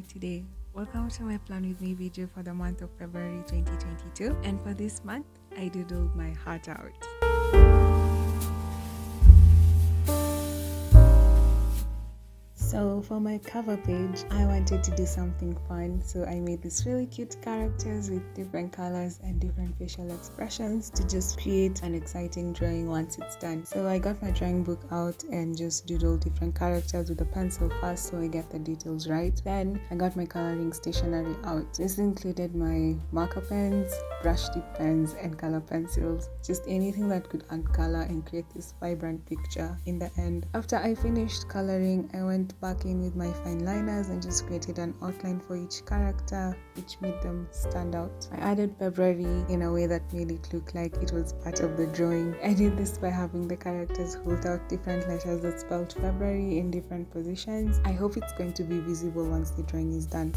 today. Welcome to my Plan With Me video for the month of February 2022. And for this month, I doodled my heart out. So for my cover page, I wanted to do something fun, so I made these really cute characters with different colors and different facial expressions to just create an exciting drawing once it's done. So I got my drawing book out and just doodled different characters with a pencil first so I get the details right. Then I got my coloring stationery out. This included my marker pens, brush tip pens and color pencils, just anything that could add color and create this vibrant picture in the end. After I finished coloring, I went back in with my Fineliners and just created an outline for each character, which made them stand out. I added February in a way that made it look like it was part of the drawing. I did this by having the characters hold out different letters that spelled February in different positions. I hope it's going to be visible once the drawing is done.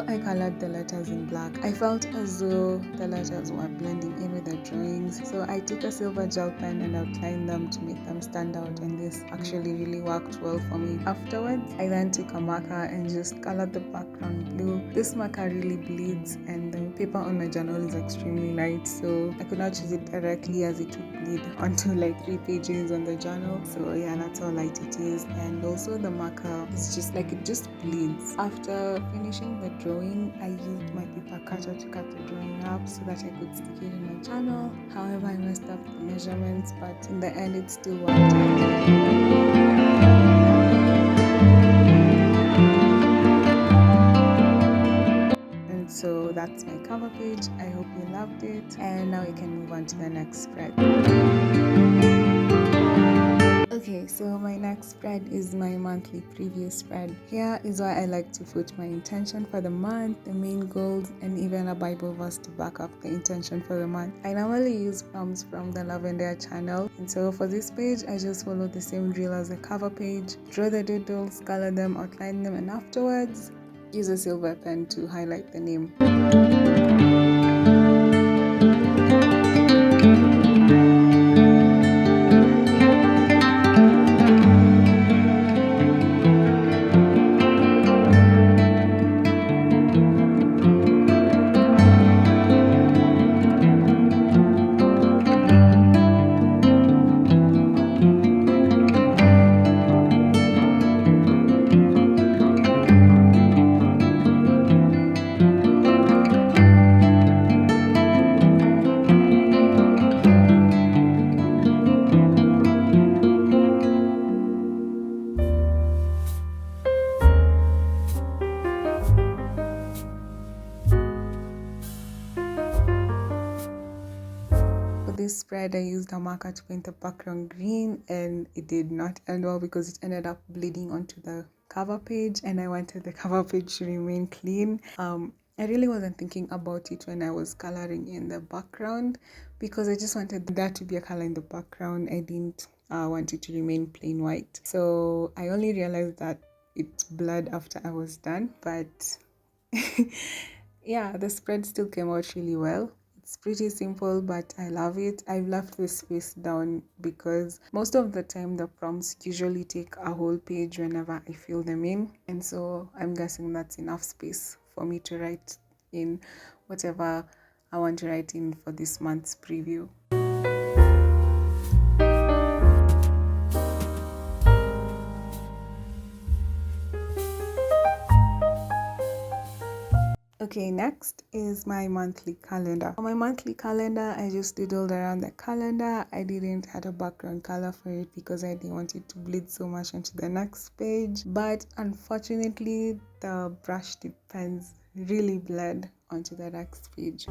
So I colored the letters in black. I felt as though the letters were blending in with the drawings, so I took a silver gel pen and outlined them to make them stand out, and this actually really worked well for me. Afterwards, I then took a marker and just colored the background blue. This marker really bleeds, and the paper on my journal is extremely light, so I could not use it directly as it would bleed onto like 3 pages on the journal. So yeah, that's how light it is. And also the marker is just like, it just bleeds. After finishing the drawing, I used my paper cutter to cut the drawing up so that I could stick it in my journal. However, I messed up the measurements, but in the end it still worked out. So that's my cover page. I hope you loved it, and now we can move on to the next spread. Okay, so my next spread is my monthly preview spread. Here is where I like to put my intention for the month, the main goals, and even a Bible verse to back up the intention for the month. I normally use prompts from the Lavender channel, and so for this page I just follow the same drill as the cover page. Draw the doodles, color them, outline them, and afterwards use a silver pen to highlight the name. This spread I used a marker to paint the background green, and it did not end well because it ended up bleeding onto the cover page, and I wanted the cover page to remain clean. I really wasn't thinking about it when I was coloring in the background because I just wanted there to be a color in the background. I didn't want it to remain plain white, so I only realized that it blurred after I was done, but yeah, the spread still came out really well. It's pretty simple, but I love it. I've left the space down because most of the time the prompts usually take a whole page whenever I fill them in, and so I'm guessing that's enough space for me to write in whatever I want to write in for this month's preview. Okay, next is my monthly calendar. For my monthly calendar, I just doodled around the calendar. I didn't add a background color for it because I didn't want it to bleed so much onto the next page. But unfortunately, the brush tip pens really bled onto the next page.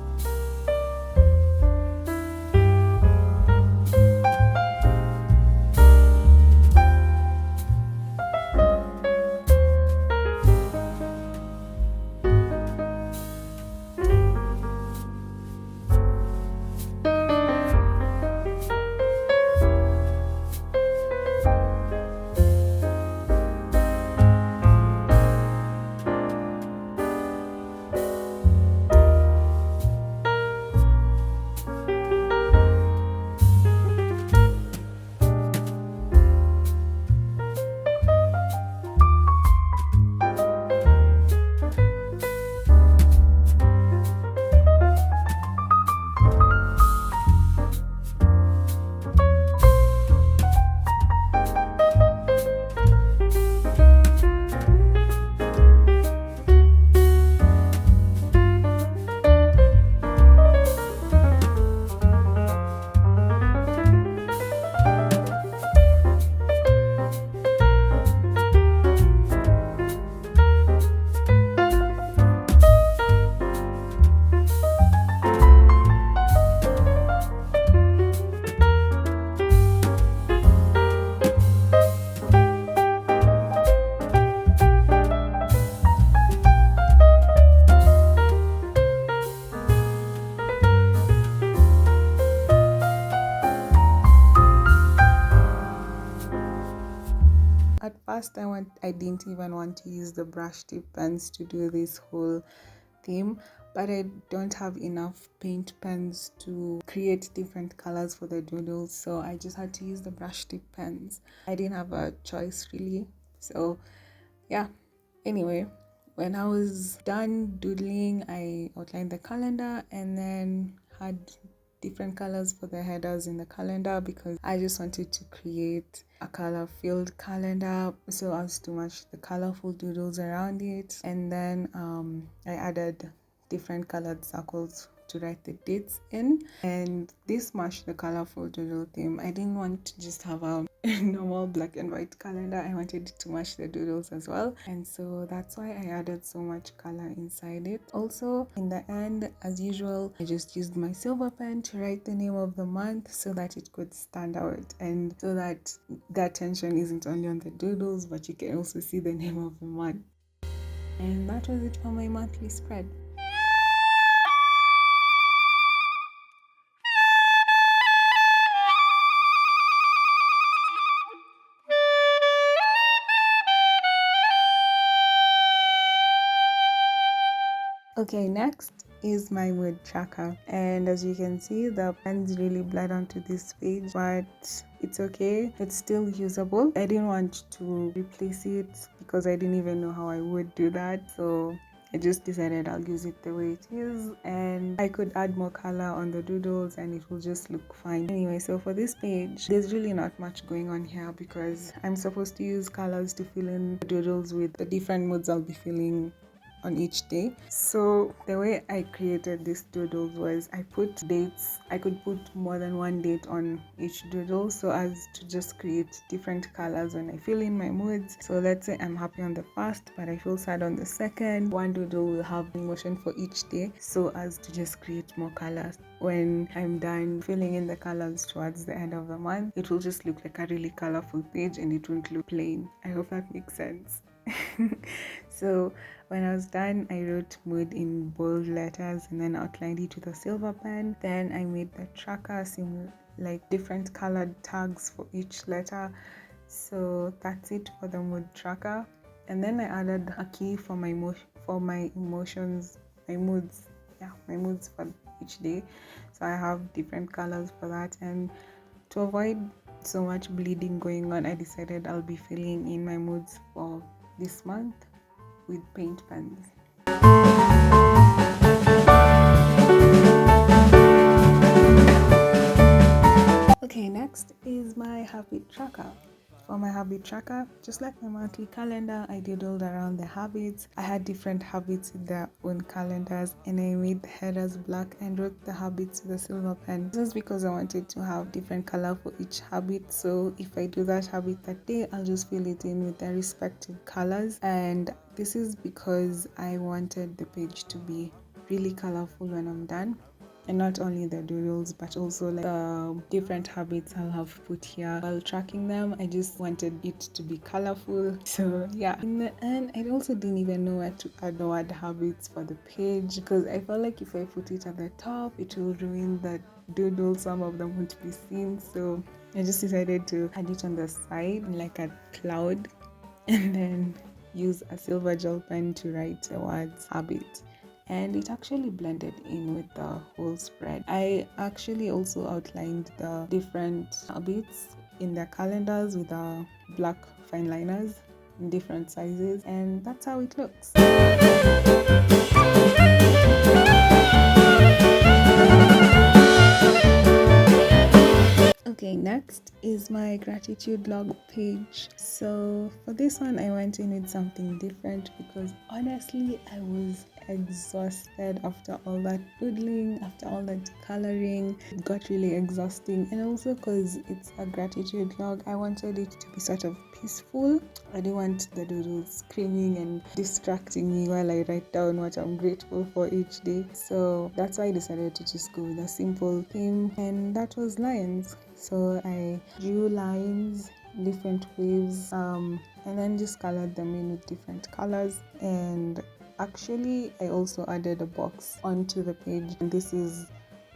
first I didn't even want to use the brush tip pens to do this whole theme, but I don't have enough paint pens to create different colors for the doodles, so I just had to use the brush tip pens. I didn't have a choice really. So yeah, anyway, when I was done doodling, I outlined the calendar and then had different colors for the headers in the calendar because I just wanted to create a color-filled calendar so as to match the colorful doodles around it. And then I added different colored circles to write the dates in, and this matched the colorful doodle theme. I didn't want to just have a normal black and white calendar. I wanted it to match the doodles as well, and so that's why I added so much color inside it. Also, in the end, as usual, I just used my silver pen to write the name of the month so that it could stand out and so that the attention isn't only on the doodles, but you can also see the name of the month. And that was it for my monthly spread. Okay, next is my mood tracker, and as you can see, the pens really bled onto this page, but it's okay, it's still usable. I didn't want to replace it because I didn't even know how I would do that, so I just decided I'll use it the way it is, and I could add more color on the doodles and it will just look fine. Anyway, so for this page, there's really not much going on here because I'm supposed to use colors to fill in the doodles with the different moods I'll be feeling on each day. So the way I created this doodles was I put dates. I could put more than one date on each doodle so as to just create different colors when I feel in my moods. So let's say I'm happy on the first but I feel sad on the second. One doodle will have emotion for each day so as to just create more colors. When I'm done filling in the colors towards the end of the month, it will just look like a really colorful page and it won't look plain. I hope that makes sense. So when I was done, I wrote mood in bold letters and then outlined it with a silver pen. Then I made the tracker like different colored tags for each letter. So that's it for the mood tracker. And then I added a key for my emotions, my moods. Yeah, my moods for each day. So I have different colors for that, and to avoid so much bleeding going on, I decided I'll be filling in my moods for this month with paint pens. Okay, next is my habit tracker. For my habit tracker, just like my monthly calendar, I doodled around the habits. I had different habits with their own calendars and I made the headers black and wrote the habits with a silver pen. This is because I wanted to have different color for each habit, so if I do that habit that day, I'll just fill it in with their respective colors. And this is because I wanted the page to be really colorful when I'm done. And not only the doodles but also like different habits I'll have put here while tracking them. I just wanted it to be colorful. So yeah, in the end I also didn't even know where to add the word habits for the page because I felt like if I put it at the top it will ruin the doodle. Some of them won't be seen, so I just decided to add it on the side like a cloud and then use a silver gel pen to write the words habit. And it actually blended in with the whole spread. I actually also outlined the different habits in their calendars with the black Fineliners in different sizes, and that's how it looks. Okay, next is my gratitude log page. So for this one, I went in with something different because honestly, I was exhausted after all that doodling, after all that coloring. It got really exhausting, and also because it's a gratitude log, I wanted it to be sort of peaceful. I didn't want the doodles screaming and distracting me while I write down what I'm grateful for each day. So that's why I decided to just go with a simple theme, and that was lions. So I drew lines, different waves, and then just colored them in with different colors. And actually I also added a box onto the page, and this is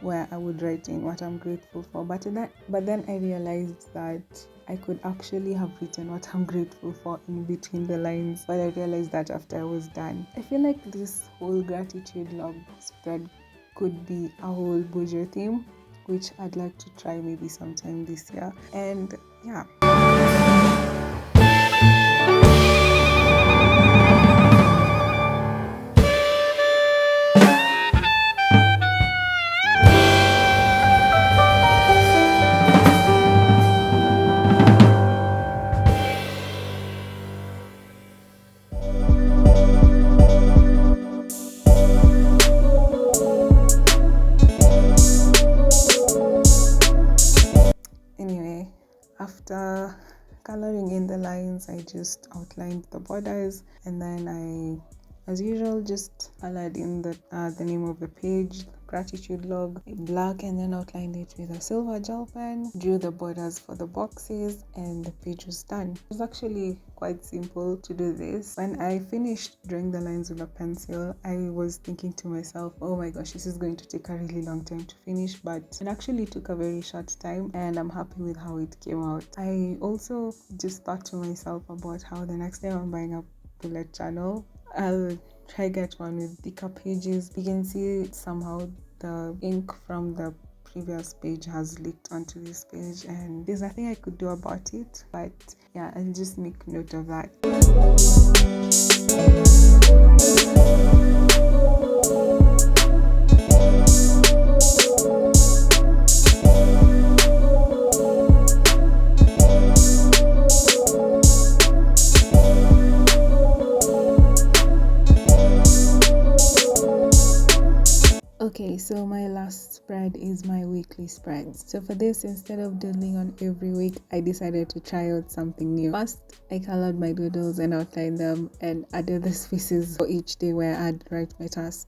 where I would write in what I'm grateful for. But then I realized that I could actually have written what I'm grateful for in between the lines, but I realized that after I was done. I feel like this whole gratitude log spread could be a whole Bujo theme, which I'd like to try maybe sometime this year. And yeah. Anyway, after coloring in the lines, I just outlined the borders, and then I, as usual, just colored in the name of the page, gratitude log, in black, and then outlined it with a silver gel pen, drew the borders for the boxes, and the page was done. It was actually quite simple to do this. When I finished drawing the lines with a pencil, I was thinking to myself, oh my gosh, this is going to take a really long time to finish, but it actually took a very short time, and I'm happy with how it came out. I also just thought to myself about how the next time I'm buying a bullet journal, I'll try get one with thicker pages. You can see somehow the ink from the previous page has leaked onto this page, and there's nothing I could do about it, but yeah, I'll just make note of that. Okay, so my last spread is my weekly spread. So for this, instead of doodling on every week, I decided to try out something new. First, I colored my doodles and outlined them and added the spaces for each day where I'd write my task.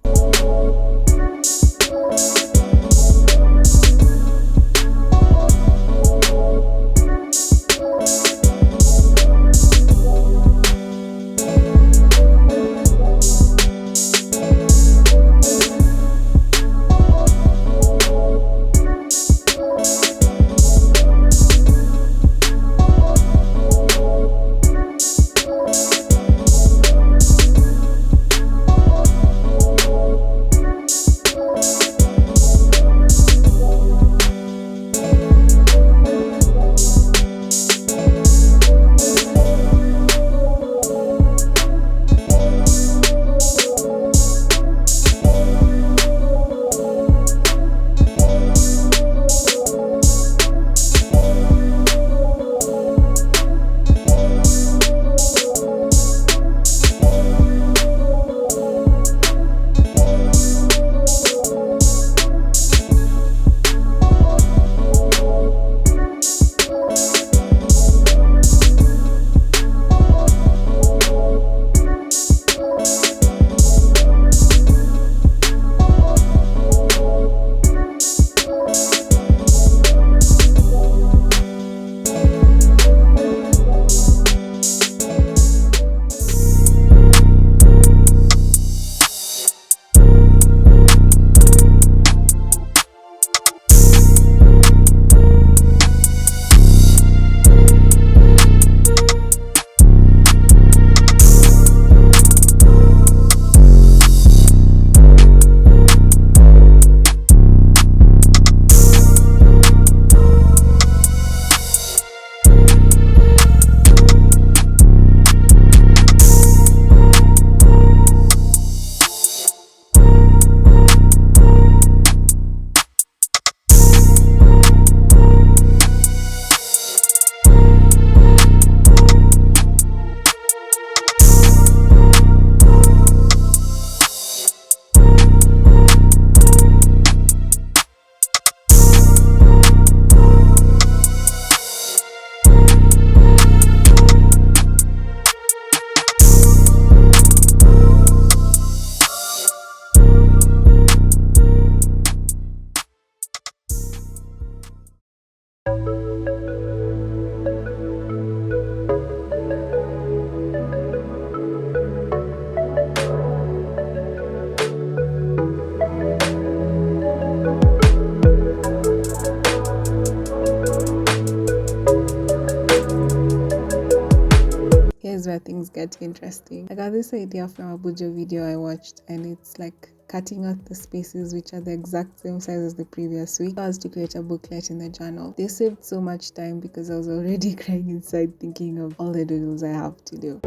get interesting. I got this idea from a Bujo video I watched, and it's like cutting out the spaces which are the exact same size as the previous week as to create a booklet in the journal. They saved so much time because I was already crying inside thinking of all the doodles I have to do.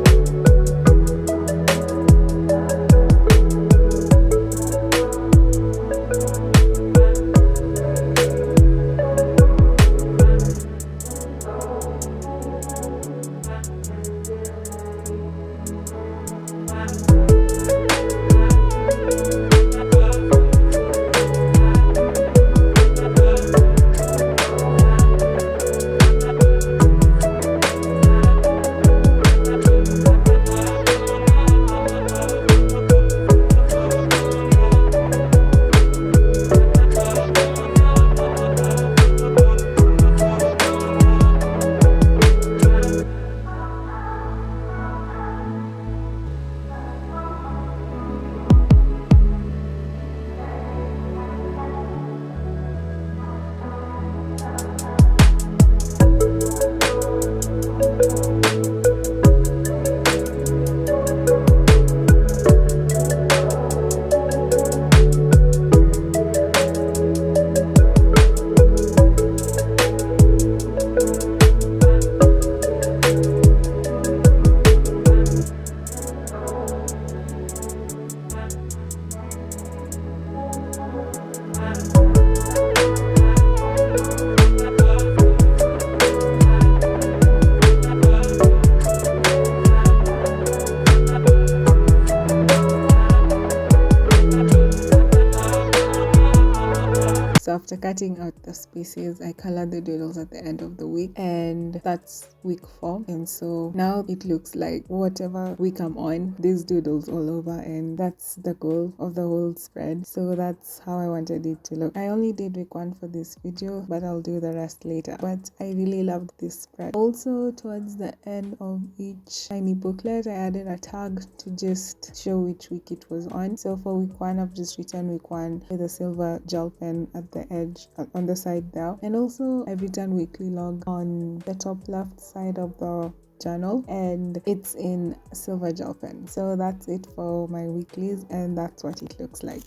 So after cutting out the spaces, I colored the doodles at the end of the week, and that's week 4. And so now it looks like whatever week I'm on, these doodles all over, and that's the goal of the whole spread. So that's how I wanted it to look. I only did week 1 for this video, but I'll do the rest later. But I really loved this spread. Also, towards the end of each tiny booklet, I added a tag to just show which week it was on. So for week 1, I've just written week 1 with a silver gel pen at the edge on the side there, and also I've written weekly log on the top left side of the journal, and it's in silver gel pen. So that's it for my weeklies, and that's what it looks like.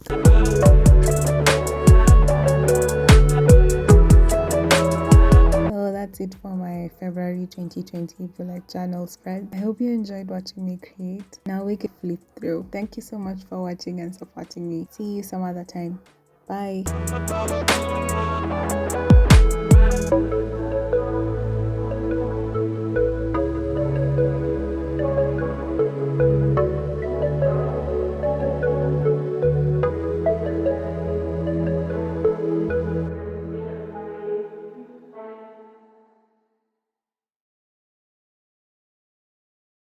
So that's it for my February 2020 bullet journal spread. I hope you enjoyed watching me create. Now we can flip through. Thank you so much for watching and supporting me. See you some other time. Bye.